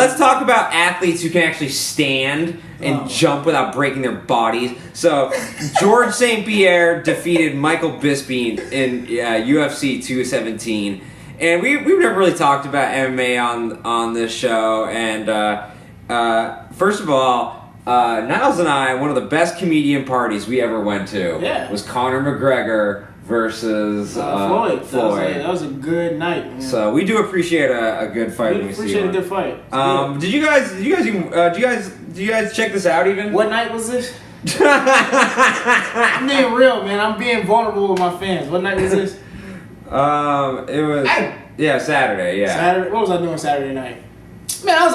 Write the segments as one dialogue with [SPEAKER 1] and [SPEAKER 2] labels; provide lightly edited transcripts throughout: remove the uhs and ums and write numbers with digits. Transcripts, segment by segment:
[SPEAKER 1] let's talk about athletes who can actually stand and jump without breaking their bodies. So, George St. Pierre defeated Michael Bisping in UFC 217. And we've never really talked about MMA on this show. And first of all, Niles and I, one of the best comedian parties we ever went to was Conor McGregor versus Floyd.
[SPEAKER 2] That was a good night, man.
[SPEAKER 1] So we do appreciate a good fight when we see one.
[SPEAKER 2] Appreciate a good fight.
[SPEAKER 1] Did you guys check this out even?
[SPEAKER 2] What night was this? I'm being real, man. I'm being vulnerable with my fans. What night was this?
[SPEAKER 1] It was Saturday. Yeah.
[SPEAKER 2] Saturday. What was I doing Saturday night? Man, I was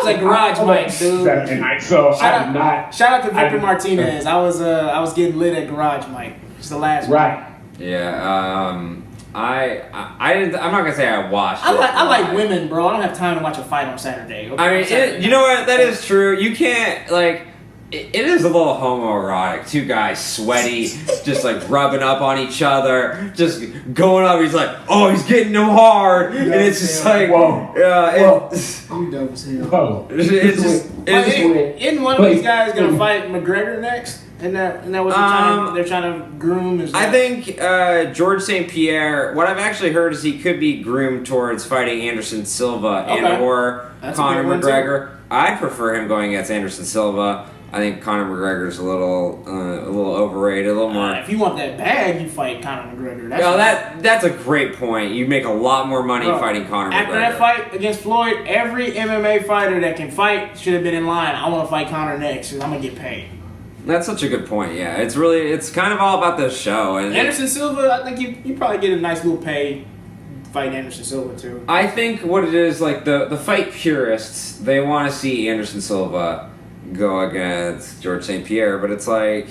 [SPEAKER 2] at Garage Mike, dude.
[SPEAKER 3] Saturday night. So
[SPEAKER 2] shout out to Victor Martinez. I was getting lit at Garage Mike. It's the last one.
[SPEAKER 1] Yeah, I'm not gonna say I watched.
[SPEAKER 2] I like women, bro. I don't have time to watch a fight on Saturday. Okay?
[SPEAKER 1] I mean, you know what? That is true. You can't like. It is a little homoerotic. Two guys sweaty, just like rubbing up on each other, just going up. He's like, oh, he's getting them hard, and it's just like,
[SPEAKER 3] whoa.
[SPEAKER 2] You dumb as hell. Isn't one of these guys gonna fight McGregor next? Isn't that what they're trying to groom?
[SPEAKER 1] I think George St. Pierre, what I've actually heard is he could be groomed towards fighting Anderson Silva or Conor McGregor. I'd prefer him going against Anderson Silva. I think Conor McGregor's a little overrated, a little more.
[SPEAKER 2] If you want that bag, you fight Conor McGregor.
[SPEAKER 1] That's a great point. You make a lot more money fighting Conor McGregor.
[SPEAKER 2] After that fight against Floyd, every MMA fighter that can fight should have been in line. I want to fight Conor next because I'm gonna get paid.
[SPEAKER 1] That's such a good point. Yeah, it's kind of all about this show. And
[SPEAKER 2] Anderson Silva, I think you probably get a nice little pay fighting Anderson Silva too.
[SPEAKER 1] I think what it is, like the fight purists, they want to see Anderson Silva go against George St. Pierre, but it's like,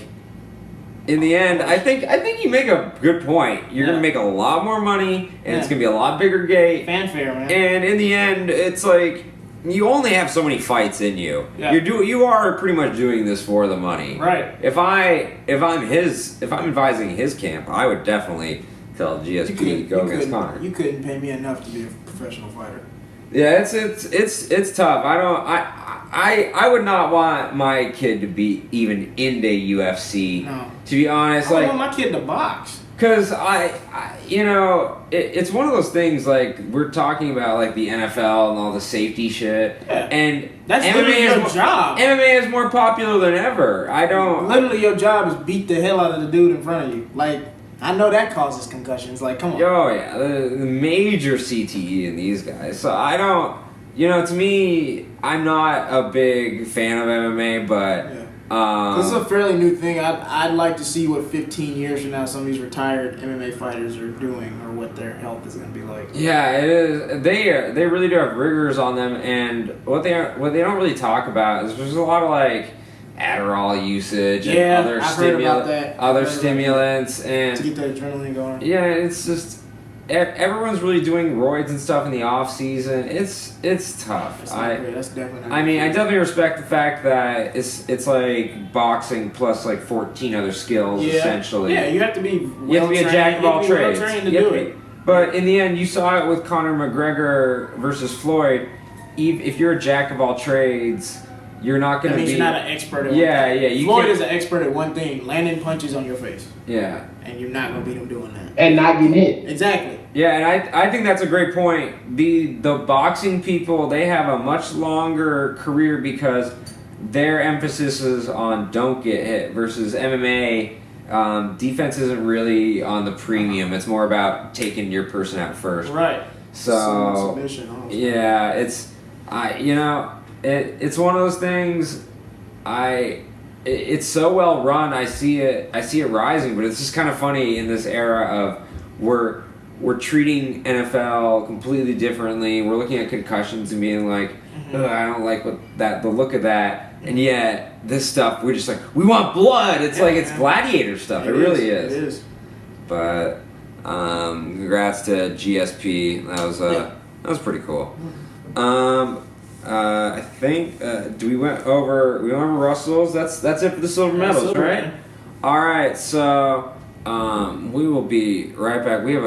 [SPEAKER 1] in the end, I think you make a good point. You're gonna make a lot more money, and it's gonna be a lot bigger gate.
[SPEAKER 2] Fanfare, man.
[SPEAKER 1] And in the end, it's like you only have so many fights in you. Yeah. You are pretty much doing this for the money.
[SPEAKER 2] Right.
[SPEAKER 1] If I'm advising his camp, I would definitely tell GSP to go against Conor.
[SPEAKER 2] You couldn't pay me enough to be a professional fighter.
[SPEAKER 1] Yeah, it's tough. I would not want my kid to be even into UFC. No. To be honest,
[SPEAKER 2] I want my kid to box.
[SPEAKER 1] Because it's one of those things, like, we're talking about, like, the NFL and all the safety shit. Yeah. And
[SPEAKER 2] that's literally your job.
[SPEAKER 1] MMA is more popular than ever.
[SPEAKER 2] Literally, your job is beat the hell out of the dude in front of you. Like, I know that causes concussions. Like, come on.
[SPEAKER 1] Oh, yeah. The major CTE in these guys. So, I don't... to me, I'm not a big fan of MMA, but... Yeah.
[SPEAKER 2] This is a fairly new thing. I'd like to see what 15 years from now some of these retired MMA fighters are doing, or what their health is going to be like.
[SPEAKER 1] Yeah, it is. They really do have rigors on them, and what they don't really talk about is there's a lot of like Adderall usage and other stimulants and
[SPEAKER 2] to get that adrenaline going.
[SPEAKER 1] Yeah, it's just everyone's really doing roids and stuff in the off season. It's tough.
[SPEAKER 2] That's not great. That's definitely not
[SPEAKER 1] I definitely respect the fact that it's like boxing plus like 14 other skills essentially.
[SPEAKER 2] Yeah, you have to be
[SPEAKER 1] you have to be a jack of all trades.
[SPEAKER 2] To
[SPEAKER 1] But in the end, you saw it with Conor McGregor versus Floyd. If you're a jack of all trades, you're not going to be...
[SPEAKER 2] That means you're not an expert at one thing. Floyd is an expert at one thing, landing punches on your face.
[SPEAKER 1] Yeah.
[SPEAKER 2] And you're not going to beat him doing that.
[SPEAKER 3] And not getting hit.
[SPEAKER 2] Exactly.
[SPEAKER 1] Yeah, and I think that's a great point. The boxing people, they have a much longer career because their emphasis is on don't get hit versus MMA. Defense isn't really on the premium. It's more about taking your person out first.
[SPEAKER 2] Right.
[SPEAKER 1] So, yeah, it's one of those things. It's so well run. I see it rising, but it's just kind of funny in this era of we're treating NFL completely differently. We're looking at concussions and being like, I don't like the look of that. And yet this stuff, we're just like, we want blood. It's like it's gladiator stuff. It really is. It is. But congrats to GSP. That was pretty cool. I think we went over Russell's. That's it for the silver medals, right? All right, so we will be right back. We have